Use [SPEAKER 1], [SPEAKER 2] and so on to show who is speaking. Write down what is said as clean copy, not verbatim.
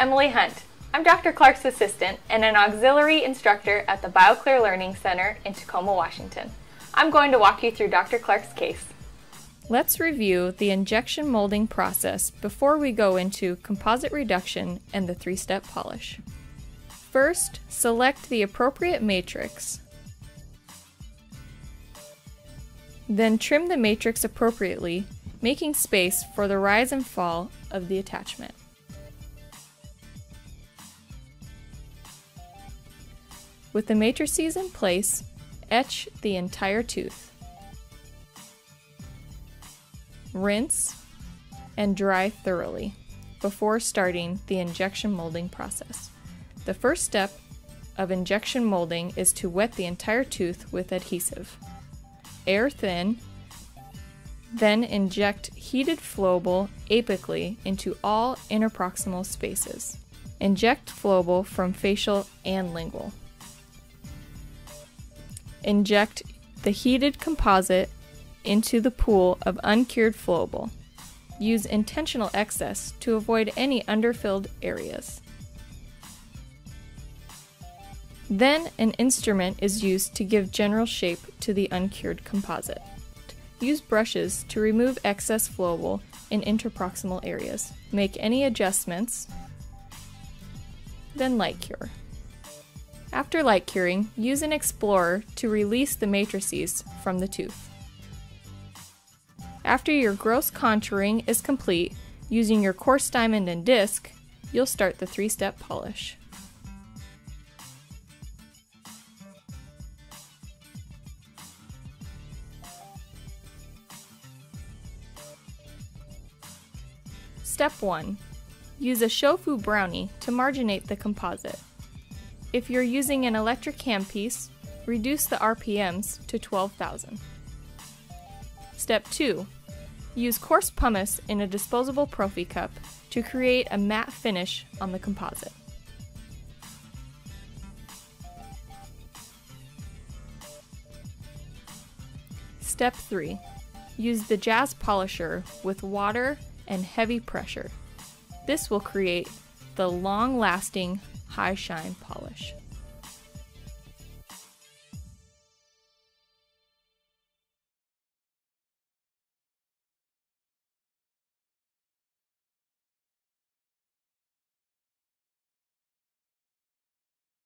[SPEAKER 1] Emily Hunt. I'm Dr. Clark's assistant and an auxiliary instructor at the Bioclear Learning Center in Tacoma, Washington. I'm going to walk you through Dr. Clark's case.
[SPEAKER 2] Let's review the injection molding process before we go into composite reduction and the three-step polish. First, select the appropriate matrix. Then trim the matrix appropriately, making space for the rise and fall of the attachment. With the matrices in place, etch the entire tooth. Rinse and dry thoroughly before starting the injection molding process. The first step of injection molding is to wet the entire tooth with adhesive. Air thin, then inject heated flowable apically into all interproximal spaces. Inject flowable from facial and lingual. Inject the heated composite into the pool of uncured flowable. Use intentional excess to avoid any underfilled areas. Then an instrument is used to give general shape to the uncured composite. Use brushes to remove excess flowable in interproximal areas. Make any adjustments, then light cure. After light curing, use an explorer to release the matrices from the tooth. After your gross contouring is complete, using your coarse diamond and disc, you'll start the three-step polish. Step 1. Use a shofu brownie to marginate the composite. If you're using an electric handpiece, reduce the RPMs to 12,000. Step 2. Use coarse pumice in a disposable prophy cup to create a matte finish on the composite. Step 3. Use the jazz polisher with water and heavy pressure. This will create the long-lasting high shine polish.